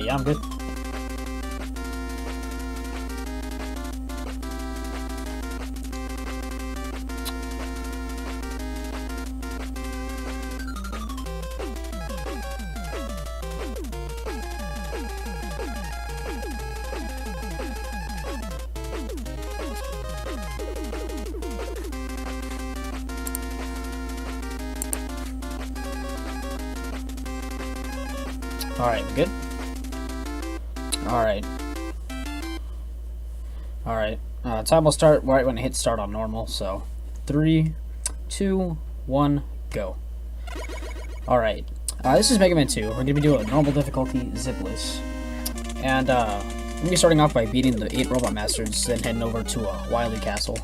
Yeah, I'm good. Alright, good. Alright. Alright. Time will start right when I hit start on normal, so 3, 2, 1, go. Alright. This is Mega Man 2. We're going to be doing a normal difficulty, Zipless. And we're going to be starting off by beating the 8 Robot Masters, then heading over to a Wily Castle.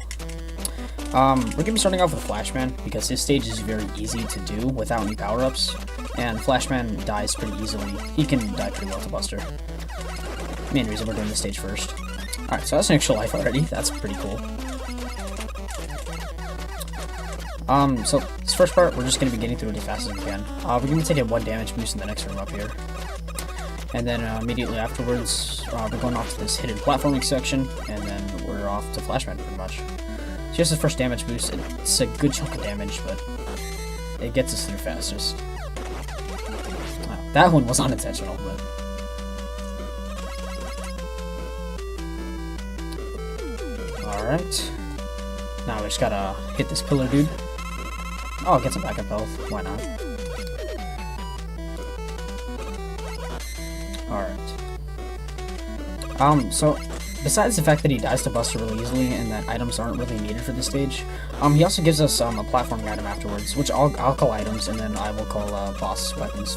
We're going to be starting off with Flashman, because his stage is very easy to do without any power-ups. And Flashman dies pretty easily. He can die pretty well to Buster. Main reason we're doing this stage first. Alright, so that's an extra life already. That's pretty cool. So this first part, we're just going to be getting through it as fast as we can. We're going to be taking 1 damage boost in the next room up here. And then immediately afterwards, we're going off to this hidden platforming section, and then we're off to Flashman pretty much. So here's the first damage boost. It's a good chunk of damage, but it gets us through fastest. That one was unintentional, but... Alright. Now we just gotta hit this pillar dude. Oh, get some backup health. Why not? Alright. So, besides the fact that he dies to Buster really easily and that items aren't really needed for this stage, he also gives us a platforming item afterwards, which I'll call items, and then I will call boss weapons.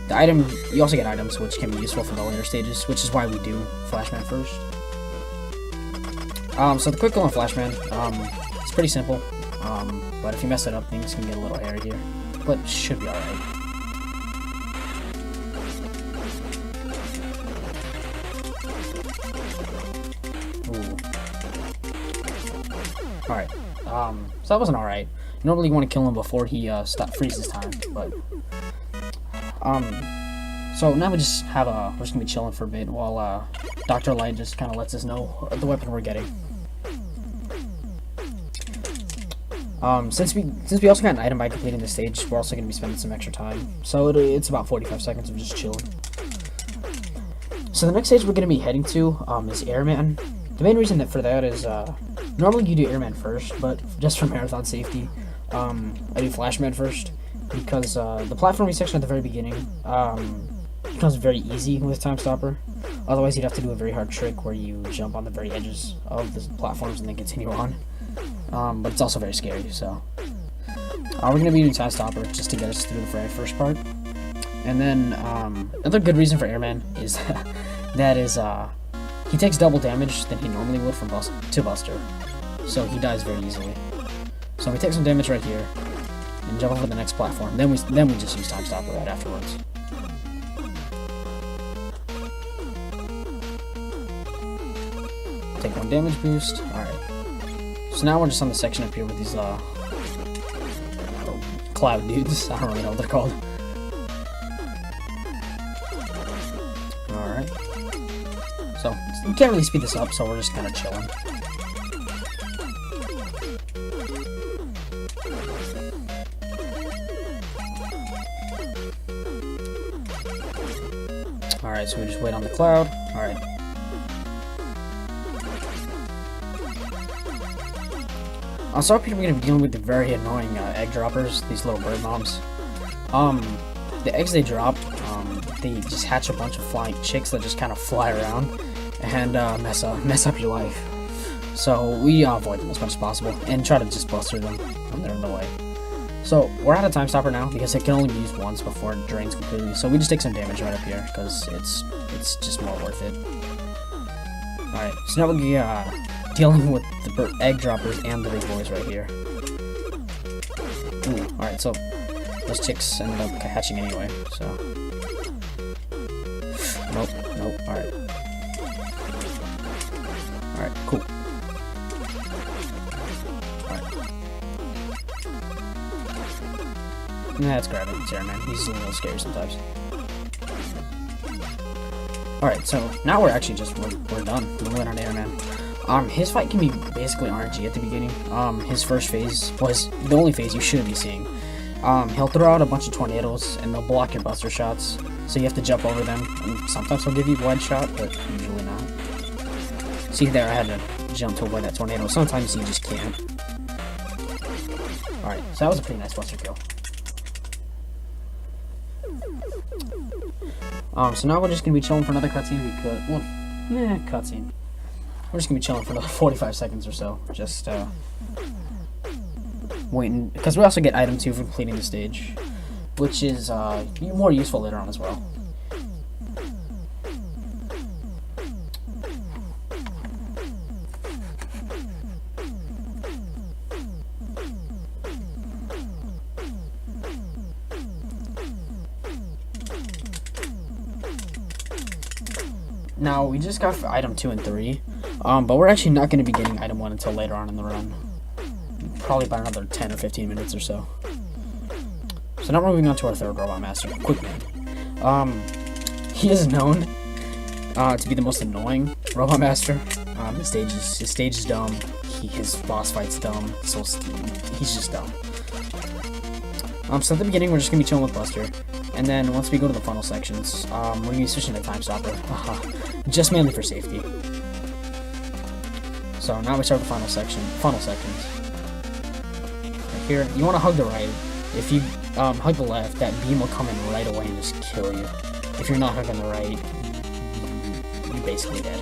The item, you also get items which can be useful for the later stages, which is why we do Flashman first. So the quick kill on Flashman, it's pretty simple, but if you mess it up, things can get a little hairy here, but should be alright. Alright, so that wasn't alright. Normally you want to kill him before he freezes time, but so now we just have we're just gonna be chilling for a bit while Dr. Light just kind of lets us know the weapon we're getting. Since we also got an item by completing the stage, we're also gonna be spending some extra time. So it's about 45 seconds of just chilling. So the next stage we're gonna be heading to is Airman. The main reason for that is normally you do Airman first, but just for marathon safety, I do Flashman first. Because the platforming section at the very beginning becomes very easy with Time Stopper. Otherwise, you'd have to do a very hard trick where you jump on the very edges of the platforms and then continue on. But it's also very scary, so... we're going to be using Time Stopper just to get us through the very first part. And then, another good reason for Airman is he takes double damage than he normally would from to Buster. So he dies very easily. So we take some damage right here, and jump over the next platform. Then we just use Time Stopper right afterwards. Take 1 damage boost. Alright. So now we're just on the section up here with these cloud dudes. I don't really know what they're called. Alright. So we can't really speed this up, so we're just kind of chilling. Alright, so we just wait on the cloud. Alright. So up here we're going to be dealing with the very annoying egg droppers, these little bird moms. The eggs they drop, they just hatch a bunch of flying chicks that just kind of fly around and mess up your life. So we avoid them as much as possible and try to just buster them when they're in the way. So we're out of Time Stopper now because it can only be used once before it drains completely. So we just take some damage right up here because it's just more worth it. Alright, so now we'll be dealing with the egg droppers and the big boys right here. Ooh, alright, so those chicks ended up hatching anyway, so... Nope, alright. Alright, cool. Nah, let's grab it. It's Airman. He's a little scary sometimes. Alright, so now we're actually just, we're done. We're moving on to Airman. His fight can be basically RNG at the beginning. His first phase was the only phase you shouldn't be seeing. He'll throw out a bunch of tornadoes, and they'll block your buster shots, so you have to jump over them. And sometimes he'll give you one shot, but usually not. See there, I had to jump to avoid that tornado. Sometimes you just can't. Alright, so that was a pretty nice buster kill. So now we're just gonna be chilling for another cutscene. Cutscene. We're just gonna be chilling for another 45 seconds or so. Just, waiting, because we also get item 2 for completing the stage, which is, more useful later on as well. Now, we just got for item 2 and 3, but we're actually not going to be getting item 1 until later on in the run. Probably about another 10 or 15 minutes or so. So now we're moving on to our third Robot Master, Quickman. He is known to be the most annoying Robot Master. His stage is dumb. His boss fight's dumb. So he's just dumb. So at the beginning, we're just going to be chilling with Buster. And then once we go to the funnel sections, we're going to be switching to Time Stopper. Just mainly for safety. So now we start the funnel sections. Right here, you want to hug the right. If you hug the left, that beam will come in right away and just kill you. If you're not hugging the right, you're basically dead.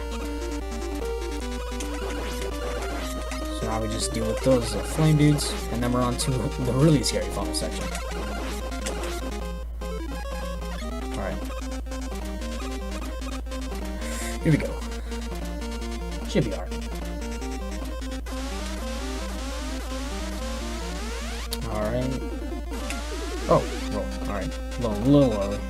So now we just deal with those flame dudes, and then we're on to the really scary funnel section. Alright. Here we go. Should be hard. Alright. Oh, roll. Alright. Little early.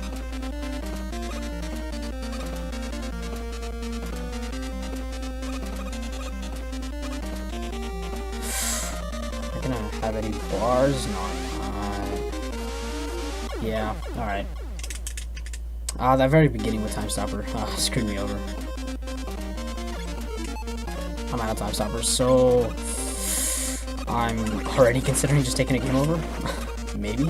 Am I gonna have any bars? No, I'm not. Yeah, alright. That very beginning with Time Stopper screwed me over. I'm out of Time Stoppers, so I'm already considering just taking a game over. Maybe.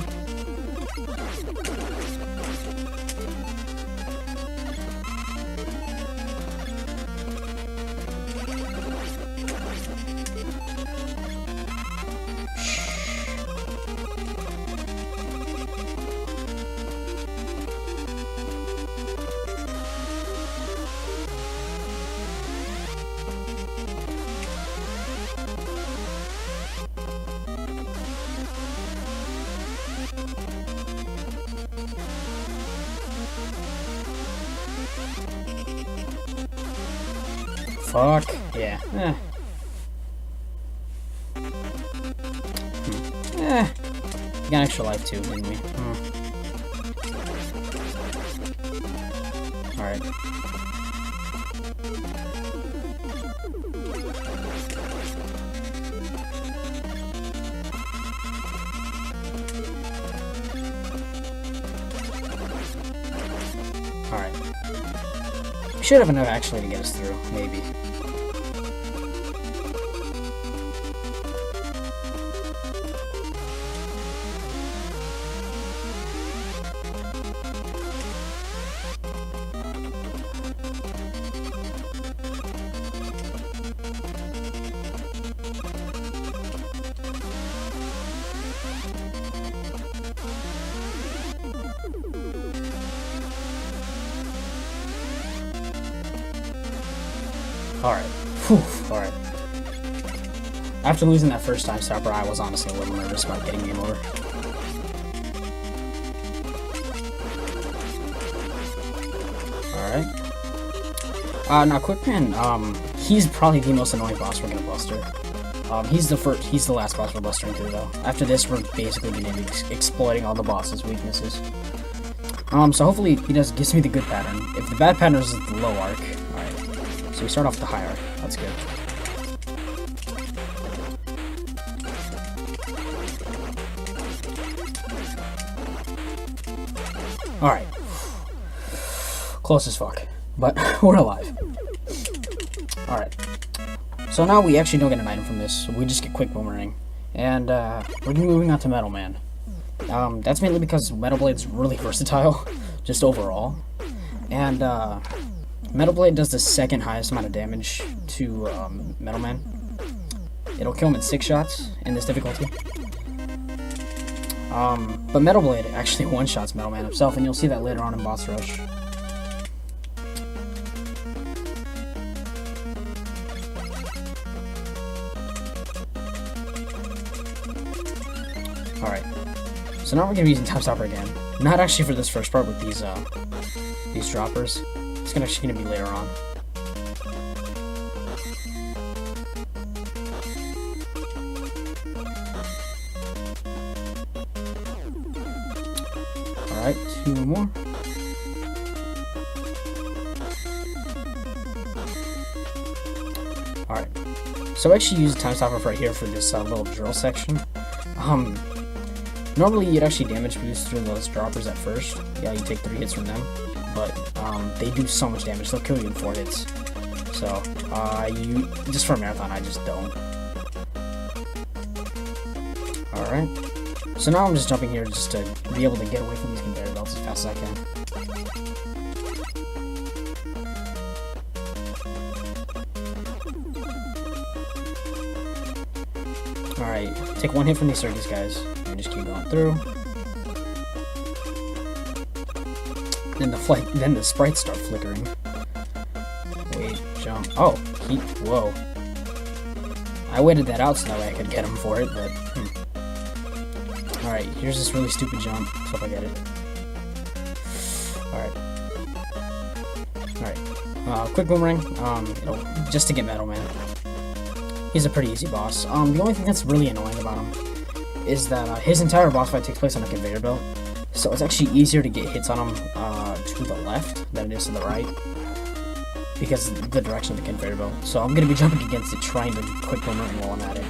Fuck. Yeah. We got an extra life too, didn't we? Alright. Alright. We should have enough actually to get us through, maybe. Alright. Alright. After losing that first Time Stopper, I was honestly a little nervous about getting game over. Alright. Now Quickman, he's probably the most annoying boss we're gonna buster. He's the last boss we're bustering through though. After this, we're basically gonna be exploiting all the boss's weaknesses. So hopefully he gives me the good pattern. If the bad pattern is the low arc, alright. So we start off the high arc. That's good. Alright. Close as fuck. but we're alive. Alright. So now we actually don't get an item from this. We just get quick boomerang. And we're moving on to Metal Man. That's mainly because Metal Blade's really versatile, just overall. And Metal Blade does the second highest amount of damage to Metal Man. It'll kill him in 6 shots in this difficulty. But Metal Blade actually one-shots Metal Man himself, and you'll see that later on in Boss Rush. Alright, so now we're going to be using Time Stopper again. Not actually for this first part with these droppers. It's actually going to be later on. Alright, 2 more. Alright, so I actually use Time Stopper right here for this little drill section. Normally you'd actually damage boost through those droppers at first. Yeah, you take 3 hits from them, but they do so much damage, they'll kill you in 4 hits. So, just for a marathon, I just don't. Alright. So now I'm just jumping here just to be able to get away from these conveyor belts as fast as I can. Alright, take 1 hit from these circus guys, and just keep going through. Then the sprites start flickering. Wait, jump. Oh, whoa. I waited that out so that way I could get him for it, but Alright, here's this really stupid jump. Let's hope I get it. Alright. Quick boomerang. Just to get Metal Man. He's a pretty easy boss. The only thing that's really annoying about him is that his entire boss fight takes place on a conveyor belt. So it's actually easier to get hits on him to the left than it is to the right, because of the direction of the conveyor belt. So I'm going to be jumping against it, trying to quick boomerang while I'm at it.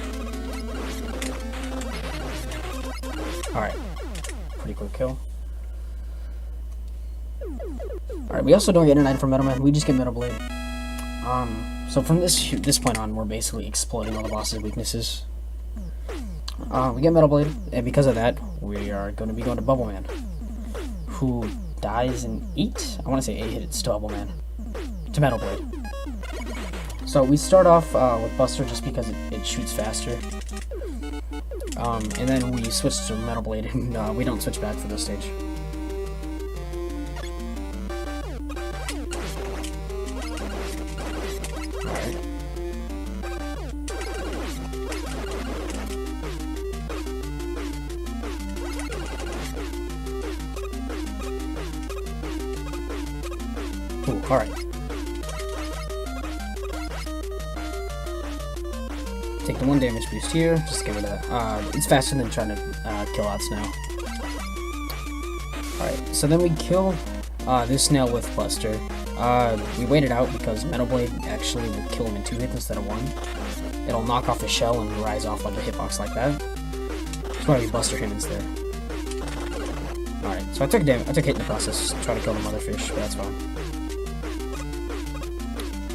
Alright, pretty quick kill. Alright, we also don't get an item from Metal Man, we just get Metal Blade. So from this point on, we're basically exploiting all the boss's weaknesses. We get Metal Blade, and because of that, we are going to be going to Bubble Man, who dies in 8? I want to say 8 hits to Bubble Man. To Metal Blade. So we start off with Buster just because it shoots faster. And then we switch to Metal Blade, and we don't switch back for this stage. Alright. Ooh, alright. Take the 1 damage boost here, just to get rid of that. It's faster than trying to kill out Snail. Alright, so then we kill this Snail with Buster. We wait it out because Metal Blade actually will kill him in 2 hits instead of 1. It'll knock off the shell and rise off like a hitbox like that. That's why we Buster him instead. Alright, so I took a hit in the process to try to kill the motherfish, but that's fine.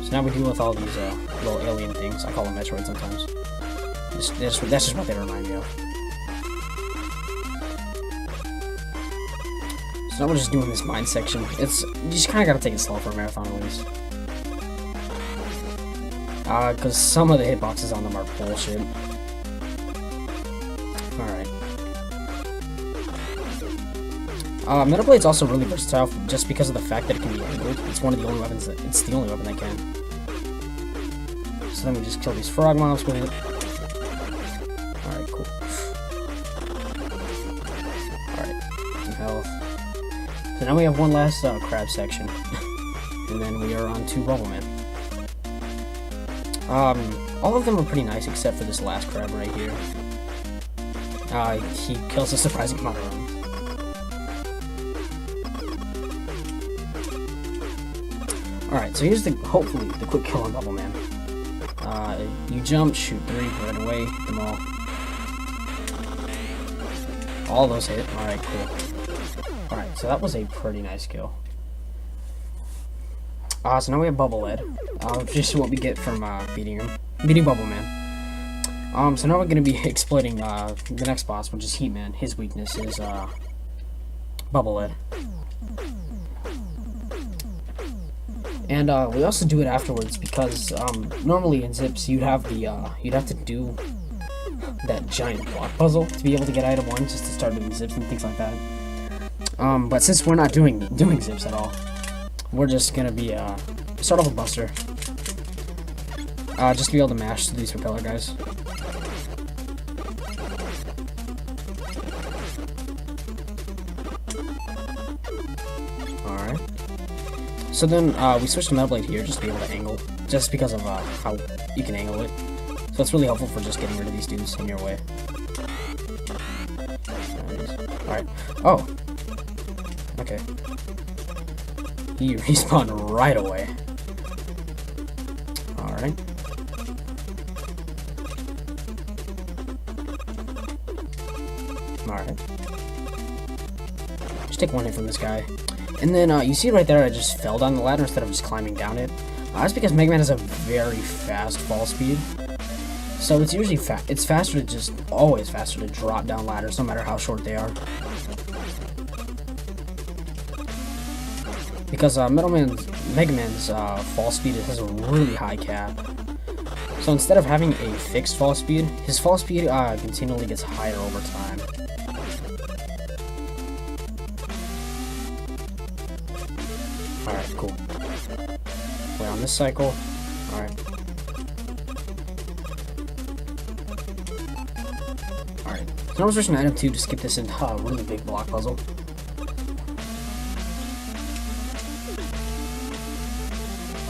So now we deal with all these little alien things. I call them Metroid sometimes. That's just what they remind me of. So now we're just doing this mine section. You just kind of gotta take it slow for a marathon at least. Because some of the hitboxes on them are bullshit. Alright. Metal Blade's also really versatile just because of the fact that it can be angled. It's one of the only weapons it's the only weapon that can. So then we just kill these frog mobs with it. Alright, cool. Alright, some health. So now we have one last crab section. And then we are on to Bubble Man. All of them are pretty nice except for this last crab right here. He kills a surprising amount of them. Alright, so here's hopefully the quick kill on Bubble Man. You jump, shoot 3 right away, hit them all. All those hit. Alright, cool. Alright, so that was a pretty nice kill. So now we have Bubble Ed. Just what we get from beating Bubble Man. So now we're gonna be exploiting the next boss, which is Heat Man. His weakness is Bubble Ed. And we also do it afterwards because normally in Zips you'd have to do that giant block puzzle to be able to get item 1 just to start doing Zips and things like that. But since we're not doing Zips at all, we're just gonna be start off with Buster. Just to be able to mash through these propeller guys. Alright. So then we switch to Metal Blade here just to be able to angle, just because of how you can angle it. So it's really helpful for just getting rid of these dudes in your way. Alright. Oh! Okay. He respawned right away. Alright. Alright. Just take one hit from this guy. And then, you see right there, I just fell down the ladder instead of just climbing down it. That's because Mega Man has a very fast fall speed. So it's usually it's faster to always faster to drop down ladders, no matter how short they are. Because Mega Man's fall speed has a really high cap. So instead of having a fixed fall speed, his fall speed continually gets higher over time. Alright, cool. Wait, on this cycle. Alright. Alright. So now we're switching to item 2 to skip this into a really big block puzzle.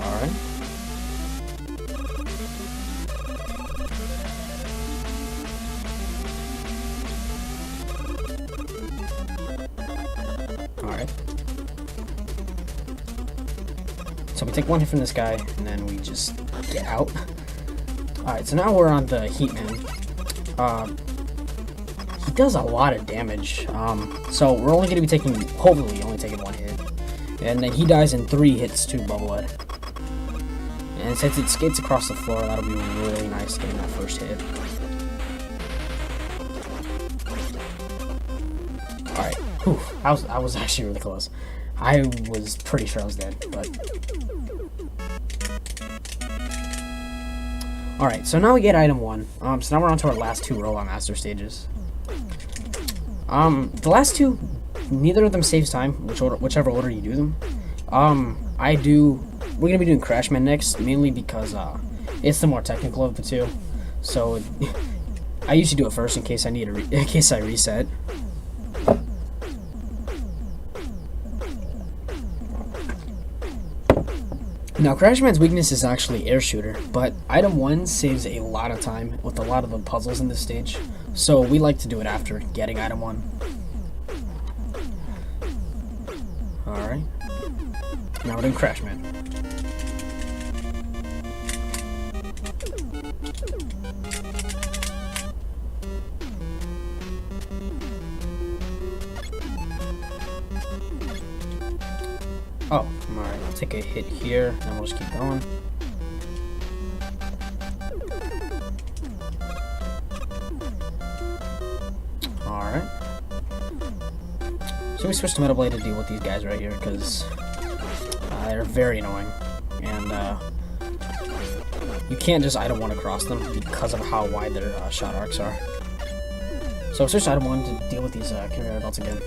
Alright. Alright. So we take one hit from this guy, and then we just get out. Alright, so now we're on the Heat Man. He does a lot of damage. So we're only going to be taking, hopefully only taking one hit. And then he dies in 3 hits to Bubble Ed. And since it skates across the floor, that'll be really nice getting that first hit. Alright, whew, I was actually really close. I was pretty sure I was dead, but... Alright, so now we get item 1. So now we're on to our last 2 Robot Master stages. The last 2, neither of them saves time, whichever order you do them. We're gonna be doing Crashman next, mainly because, it's the more technical of the 2. So, I usually do it first in case I reset. Now, Crashman's weakness is actually Air Shooter, but item 1 saves a lot of time with a lot of the puzzles in this stage, so we like to do it after getting item 1. Alright. Now we're doing Crashman. Oh, alright, I'll take a hit here, and we'll just keep going. Alright. So we switch to Metal Blade to deal with these guys right here, because they're very annoying. And you can't just item 1 across them because of how wide their shot arcs are. So switch to item 1 to deal with these conveyor belts again.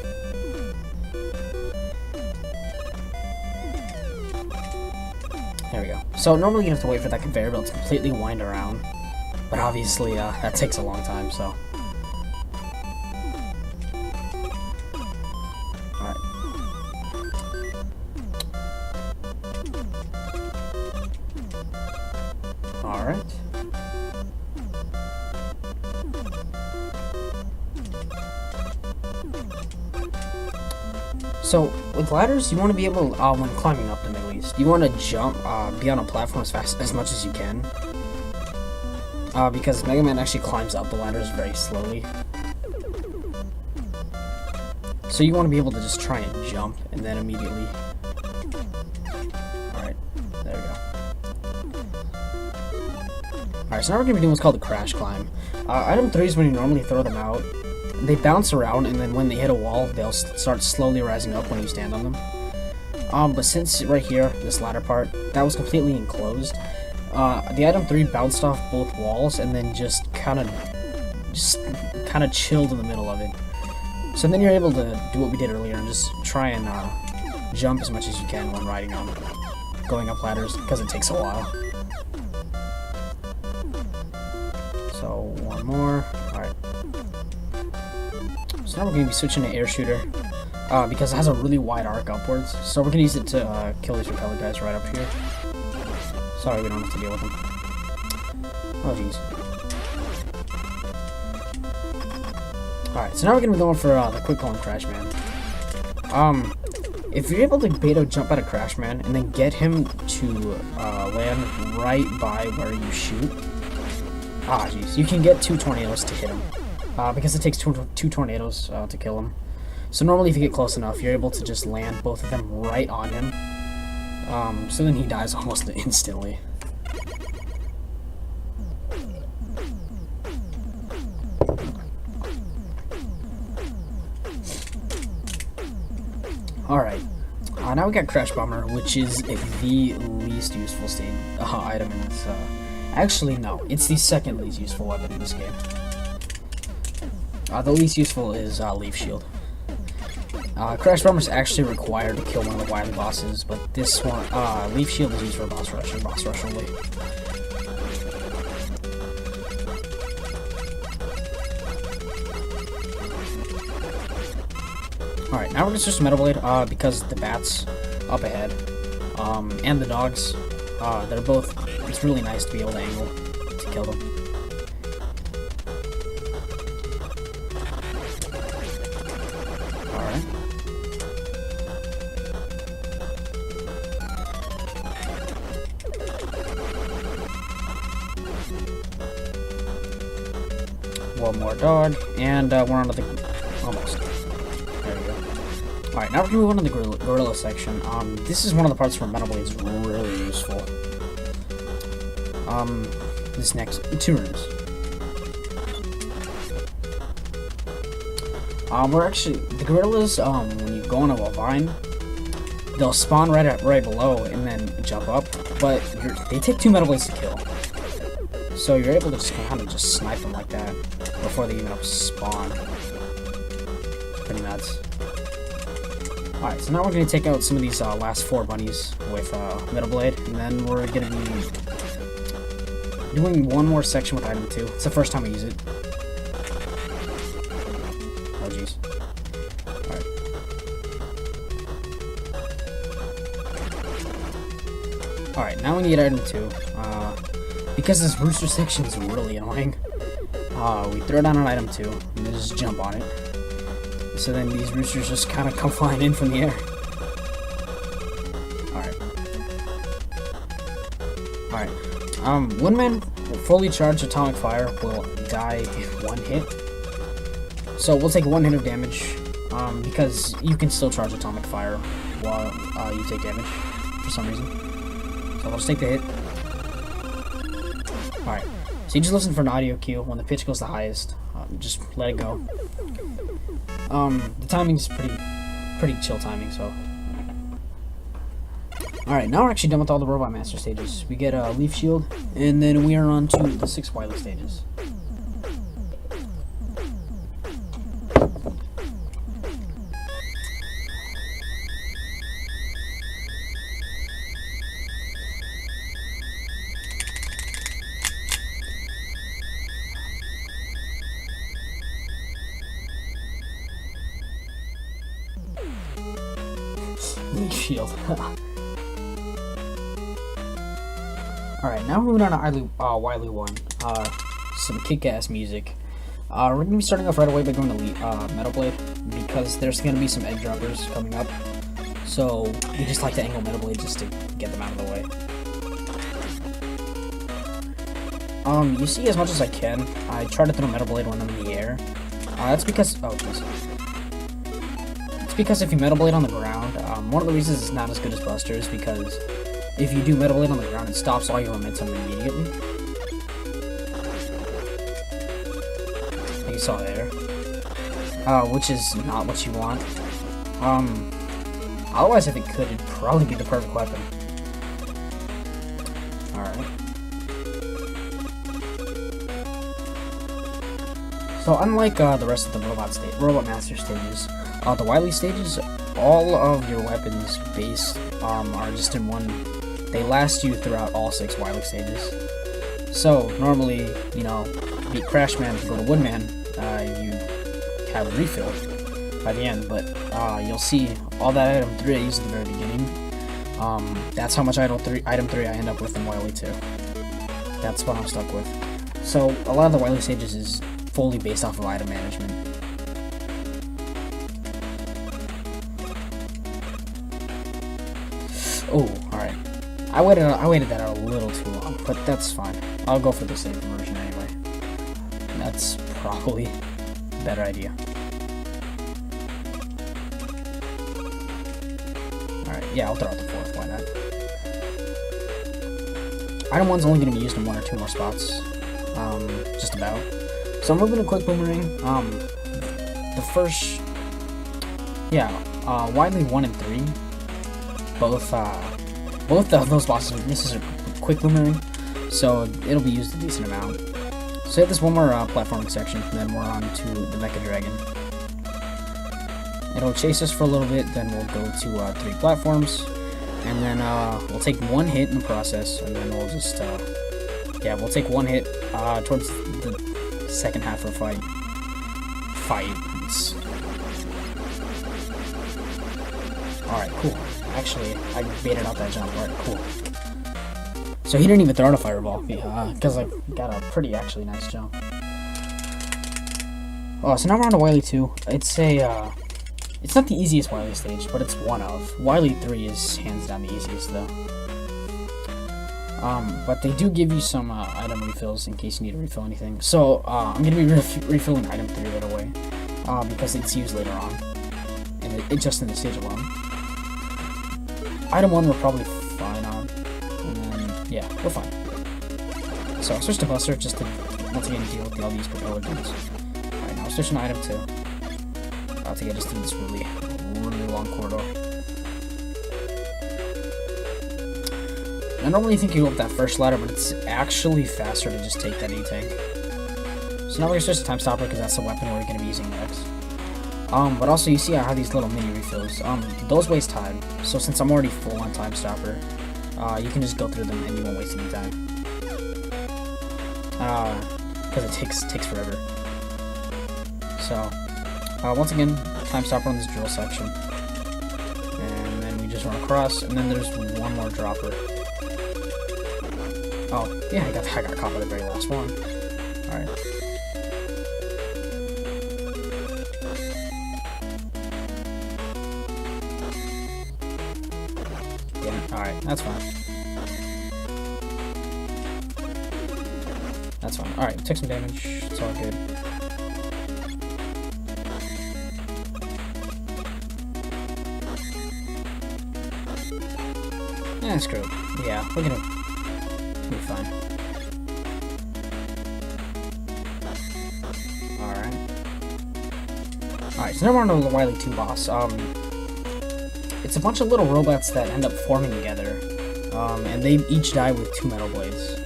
There we go. So normally you have to wait for that conveyor belt to completely wind around, but obviously that takes a long time, so. Alright. Alright. So, with ladders, you want to be able, when climbing up them at least, you want to jump, be on a platform as much as you can. Because Mega Man actually climbs up the ladders very slowly. So you want to be able to just try and jump, and then immediately... Alright. Alright, so now we're going to be doing what's called the crash climb. Item 3 is when you normally throw them out. They bounce around, and then when they hit a wall, they'll start slowly rising up when you stand on them. But since right here, this ladder part, that was completely enclosed, the item 3 bounced off both walls and then just kind of chilled in the middle of it. So then you're able to do what we did earlier and just try and jump as much as you can when riding on going up ladders, because it takes a while. So one more. Alright. So now we're going to be switching to air shooter, because it has a really wide arc upwards. So we're going to use it to kill these repeller guys right up here. Sorry, we don't have to deal with them. Oh jeez. Alright, so now we're going to be going for the quick call and Crash Man. If you're able to beta jump out of Crash Man and then get him to land right by where you shoot, jeez, you can get 2 tornadoes to hit him, because it takes two tornadoes to kill him. So normally if you get close enough, you're able to just land both of them right on him, so then he dies almost instantly. Alright, now we got Crash Bomber, which is the least useful item in this. Actually, no, it's the second least useful weapon in this game. The least useful is Leaf Shield. Crash Bomber is actually required to kill one of the wily bosses, but this one, Leaf Shield is used for boss rush and boss rush only. Alright, now we're gonna switch to Metal Blade, because the bats up ahead, and the dogs, they're both, it's really nice to be able to angle to kill them. Alright. One more dog, and we're on to the, almost. Alright, now we're going to move on to the gorilla section. This is one of the parts where Metal Blade is really useful. This next 2 rooms. We're actually, the gorillas, when you go on a vine, they'll spawn right below and then jump up, but they take 2 Metal Blades to kill. So you're able to just kind of just snipe them like that before they even spawn. Pretty nuts. Alright, so now we're going to take out some of these last 4 bunnies with Metal Blade, and then we're going to be doing one more section with item 2. It's the first time I use it. Oh jeez. Alright. Alright, now we need item 2. Because this rooster section is really annoying, we throw down an item 2, and then just jump on it. So then these roosters just kind of come flying in from the air. Alright. One man fully charged atomic fire will die in 1 hit. So we'll take 1 hit of damage, because you can still charge atomic fire while you take damage for some reason. So we'll just take the hit. Alright. So you just listen for an audio cue. When the pitch goes the highest, just let it go. The timing's pretty chill timing, so. Alright, now we're actually done with all the Robot Master stages. We get a Leaf Shield, and then we are on to the 6 Wily stages. Shield. Alright, now we're moving on to Wily 1. Some kick-ass music. We're going to be starting off right away by going to Metal Blade, because there's going to be some egg droppers coming up. So, we just like to angle Metal Blade just to get them out of the way. You see as much as I can. I try to throw Metal Blade when I'm in the air. That's because, oh jeez. It's because if you Metal Blade on the ground, one of the reasons it's not as good as Buster is because if you do Metal Blade on the ground, it stops all your momentum immediately. saw there, which is not what you want. Otherwise, if it could, it'd probably be the perfect weapon. Alright. So unlike the rest of the Robot Master stages, the Wily stages, all of your weapons base are just in one. They last you throughout all 6 Wily stages. So normally, you know, beat Crashman to go to Woodman, you have a refill by the end, but you'll see all that item 3 I used at the very beginning. That's how much item 3 I end up with in Wily 2. That's what I'm stuck with. So a lot of the Wily stages is fully based off of item management. Oh, alright. I waited that out a little too long, but that's fine. I'll go for the save version anyway. That's probably a better idea. Alright, yeah, I'll throw out the 4th, why not? Item 1's only going to be used in 1 or 2 more spots. Just about. So I'm moving a quick boomerang. The first... Yeah, Widely 1 and 3. Both of those bosses' weaknesses are quick boomerang, so it'll be used a decent amount. So we have this one more platforming section, and then we're on to the Mecha Dragon. It'll chase us for a little bit, then we'll go to 3 platforms, and then we'll take 1 hit in the process, and then we'll just, yeah, we'll take 1 hit towards the second half of the fight. Alright, cool. Actually, I baited out that jump. Alright, cool. So he didn't even throw out a fireball, because I got a pretty, actually, nice jump. Oh, so now we're on to Wily 2. It's it's not the easiest Wily stage, but it's one of. Wily 3 is hands down the easiest, though. But they do give you some item refills in case you need to refill anything. So I'm gonna be refilling item 3 right away, because it's used later on, and it just in the stage alone. Item 1 we're probably fine on, and then yeah, we're fine. So I'll switch to Buster just to once again deal with all these propeller guns. Alright, now we're switching to item 2. About to get us through this really long corridor. I normally think you go up that first ladder, but it's actually faster to just take that E-tank. So now we're going to switch to Time Stopper because that's the weapon we're going to be using next. But also you see I have these little mini refills. Those waste time, so since I'm already full on Time Stopper, you can just go through them and you won't waste any time. Because it takes forever. So, once again, Time Stopper on this drill section. And then we just run across, and then there's one more dropper. Oh, yeah, I got caught by the very last one. Alright. Yeah, alright, that's fine. That's fine. Alright, took some damage. It's all good. Yeah, screw it. Yeah, we're gonna be fine. Alright. Alright, so now we're on to the Wily 2 boss. It's a bunch of little robots that end up forming together. And they each die with 2 metal blades.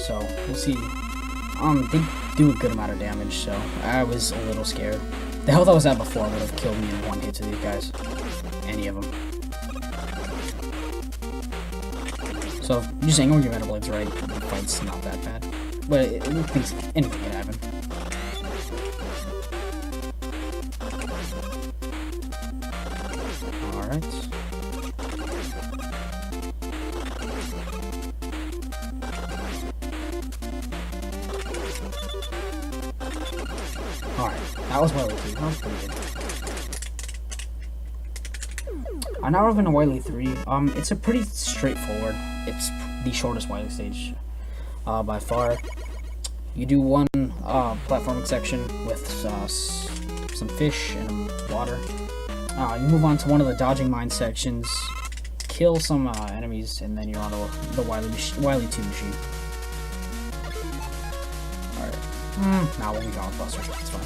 So, we'll see. They do a good amount of damage, so I was a little scared. The health I was at before would have killed me in 1 hit to these guys. Any of them. So, if you just angle your metal blades right, the fight's not that bad. But anything can happen. Alright. Alright, that was Wily 2. That was pretty good. Now we're going to Wily 3. It's a pretty straightforward. It's the shortest Wily stage by far. You do one platforming section with some fish and water. You move on to one of the dodging mine sections, kill some enemies, and then you're on to the Wily 2 machine. Alright. Nah, we'll be gone with Buster. It's fine.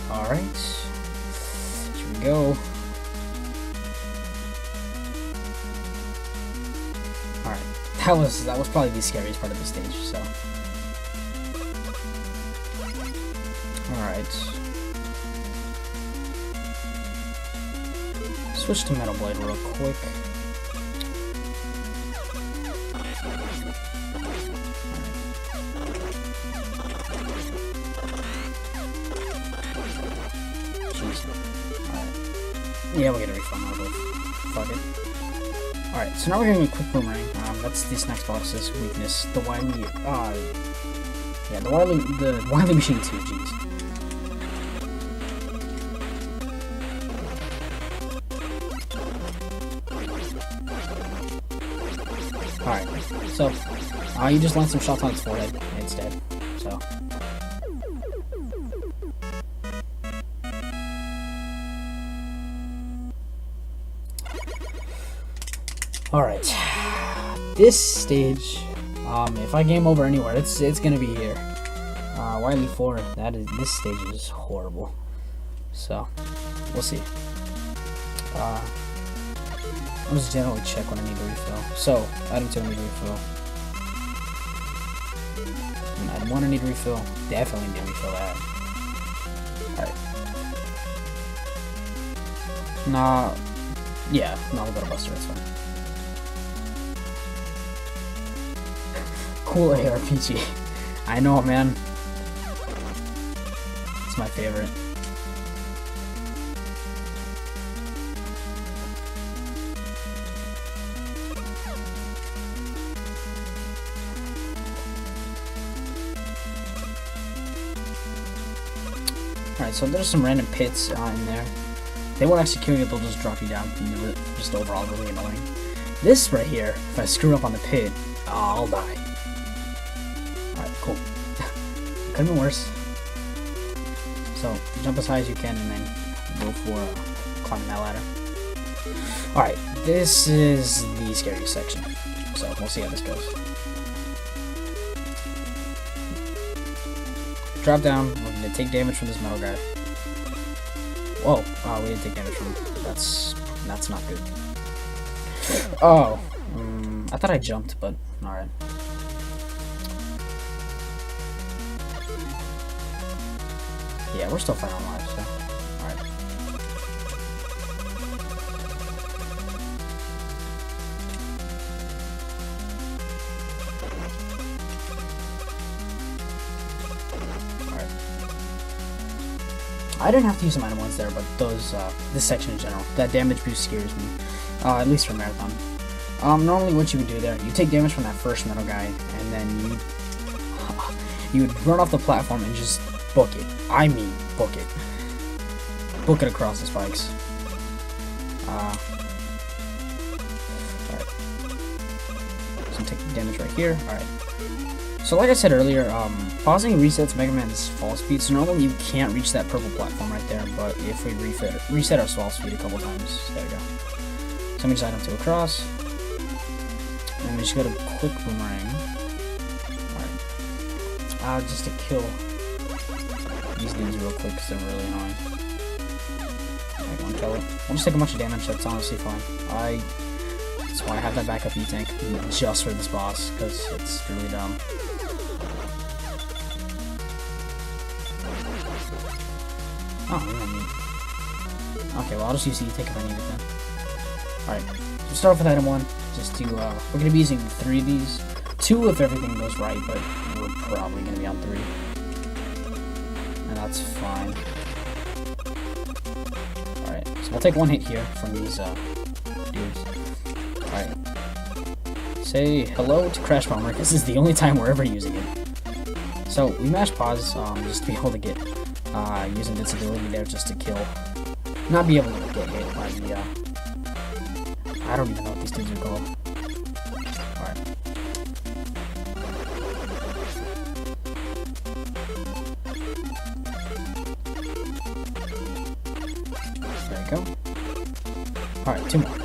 Alright. Here we go. Alright. That was probably the scariest part of the stage, so. Alright. Switch to Metal Blade real quick. Yeah, we'll get a refund out of it. Fuck it. Alright, so now we're getting a quick boomerang. That's this next boss's weakness. The Wily, yeah, the Wily Machine 2, jeez. Alright, so, you just land some shots on its forehead, and it's dead, so. Alright, this stage, if I game over anywhere, it's gonna be here. Wily 4, this stage is horrible. So, we'll see. I'll just generally check when I need to refill. So, item 2 I need to refill. And item 1 I need to refill. Definitely need to refill that. Alright. Nah, yeah, no, we'll go to Buster, that's fine. Cool ARPG. I know, man. It's my favorite. Alright, so there's some random pits in there. They won't execute it, they'll just drop you down. Just overall really annoying. This right here, if I screw up on the pit, I'll die. Alright, cool. Could've been worse. So, jump as high as you can and then go for climbing that ladder. Alright, this is the scariest section. So, we'll see how this goes. Drop down, we're gonna take damage from this metal guy. Whoa, we didn't take damage from him. That's not good. Oh, I thought I jumped, but alright. Yeah, we're still fine on life, so alright. Alright. I didn't have to use some item ones there, but those, this section in general, that damage boost scares me. At least for Marathon. Normally what you would do there, you take damage from that first metal guy, and then you would run off the platform and just book it. I mean, book it. Book it across the spikes. Alright. So take the damage right here. Alright. So like I said earlier, pausing resets Mega Man's fall speed, so normally you can't reach that purple platform right there, but if we reset our fall speed a couple times, there we go. So we just item 2 across, and we just got a quick boomerang. Alright. Just to kill these dudes real quick because they're really annoying. Alright, one kill it. We'll just take a bunch of damage, that's honestly fine. That's why I have that backup E-tank just for this boss, because it's really dumb. Oh, we don't need. Okay, well I'll just use the E-tank if I need it then. Alright, we'll start off with item 1, just to, we're going to be using 3 of these. 2 if everything goes right, but we're probably going to be on 3. And that's fine. Alright, so we'll take 1 hit here from these, dudes. Alright. Say hello to Crash Bomber. This is the only time we're ever using it. So, we mash pause, just to be able to get, use invincibility there just to kill. Not be able to get hit by the, I don't even know what these things are called. Alright. There you go. Alright, 2 more.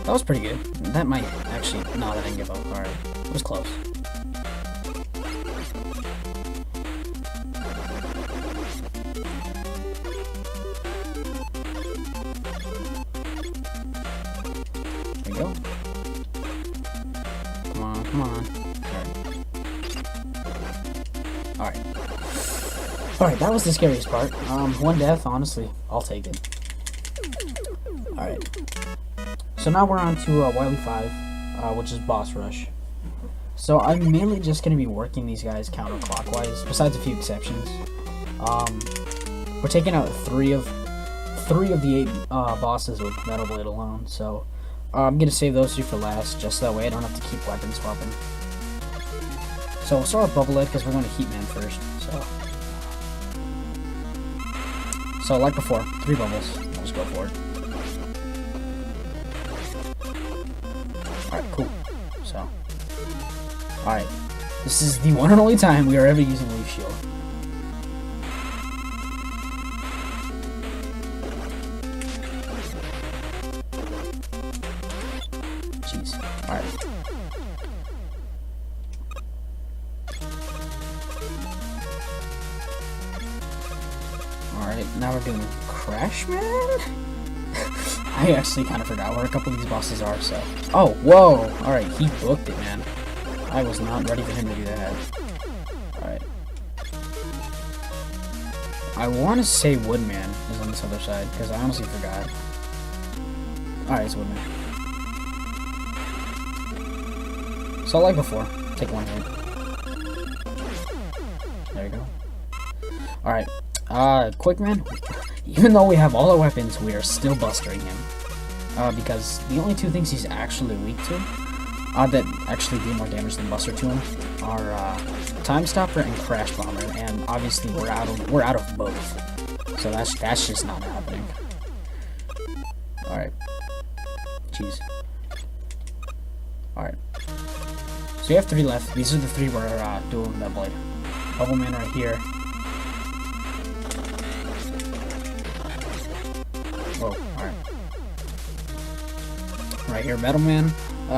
That was pretty good. That might actually... No, that didn't give up. Alright. It was close. There we go. Come on, come on. Alright. Alright, that was the scariest part. 1 death, honestly. I'll take it. Alright. So now we're on to Wily 5, which is Boss Rush. So I'm mainly just going to be working these guys counterclockwise, besides a few exceptions. We're taking out 3 of the 8 bosses with Metal Blade alone, so I'm going to save those 2 for last, just that way I don't have to keep weapon swapping. So we'll start with Bubble Head because we're going to Heat Man first. So like before, 3 bubbles. I'll just go for it. Alright, cool. So, alright. This is the one and only time we are ever using Leaf Shield. Jeez. Alright. Alright, now we're doing Crash Man? I actually kind of forgot where a couple of these bosses are, so... Oh, whoa! Alright, he booked it, man. I was not ready for him to do that. Alright. I want to say Woodman is on this other side, because I honestly forgot. Alright, it's Woodman. So like before, take 1 hit. There you go. Alright. Quick Man, even though we have all our weapons, we are still bustering him. Because the only 2 things he's actually weak to, that actually do more damage than Buster to him, are Time Stopper and Crash Bomber, and obviously we're out of both. So that's just not happening. Alright. Jeez. Alright. So we have 3 left. These are the 3 we're doing Metal Blade. Bubble Man right here. Whoa, alright. Right here, Metal Man.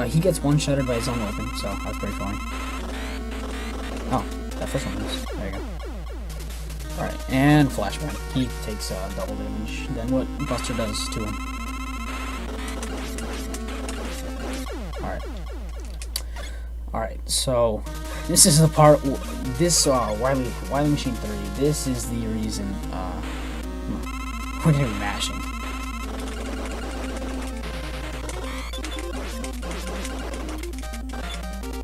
He gets one-shotted by his own weapon, so that's pretty funny. Oh, that first one is. There you go. Alright, and Flashman. He takes double damage than what Buster does to him. Alright. Alright, so this is the part. This Wily Machine 3. This is the reason we're gonna be mashing.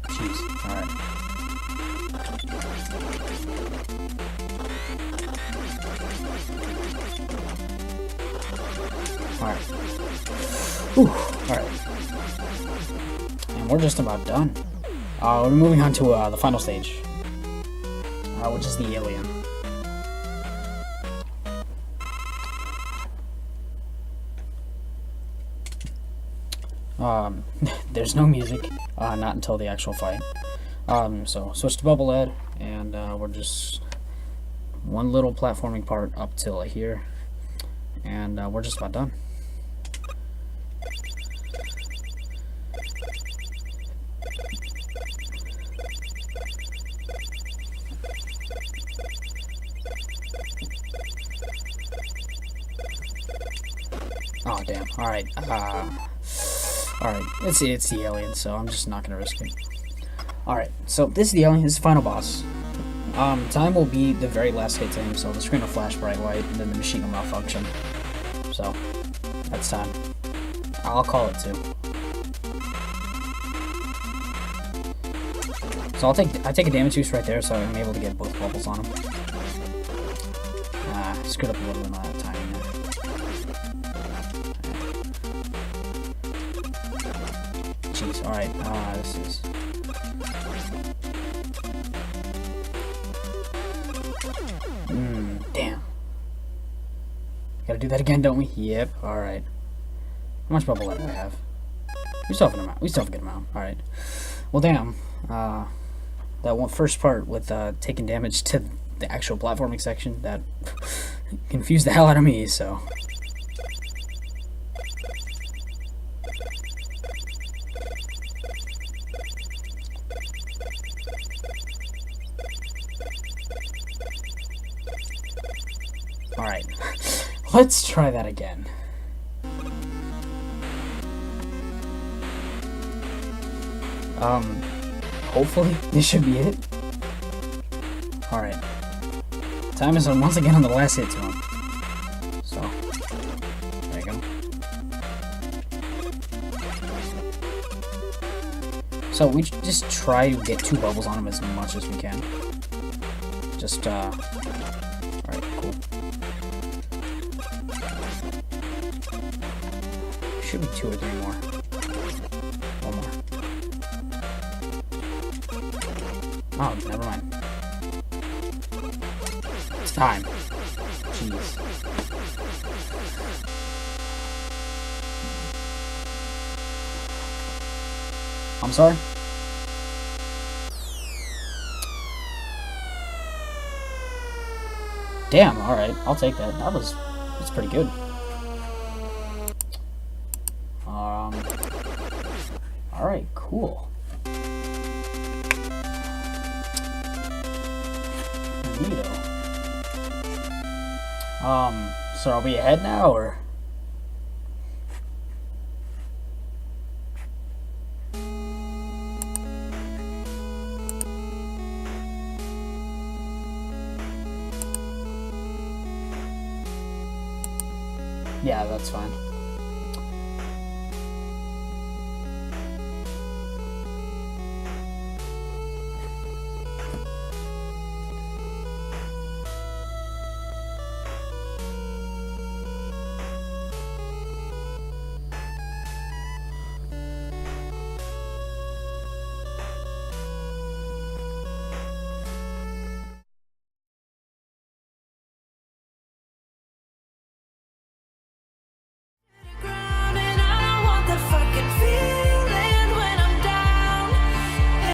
Jeez. Alright. Alright. Whew. Alright. And we're just about done. We're moving on to the final stage, which is the alien. There's no music, not until the actual fight. So switch to Bubble Head, and we're just one little platforming part up till here, and we're just about done. Oh damn! All right, it's the alien, so I'm just not gonna risk it. All right, so this is the alien. This is the final boss. Time will be the very last hit to him, so the screen will flash bright white, and then the machine will malfunction. So that's time. I'll call it 2. So I take a damage boost right there, so I'm able to get both bubbles on him. Screwed up a little bit on that timing there. Jeez, alright, this is... damn. Gotta do that again, don't we? Yep. Alright. How much bubble light do we have? We still have an amount. We still have a good amount. Alright. Well, damn. That one first part with taking damage to the actual platforming section, that confused the hell out of me, so... Alright, let's try that again. Hopefully this should be it. Alright. Time is once again on the last hit to him. So, there you go. So we just try to get 2 bubbles on him as much as we can. Just, alright, cool. Should be 2 or 3 more. One more. Oh, never mind. It's time. Jeez. I'm sorry? Damn, alright. I'll take that. That's pretty good. Alright, cool. Neato. So are we ahead now, or? Yeah, that's fine.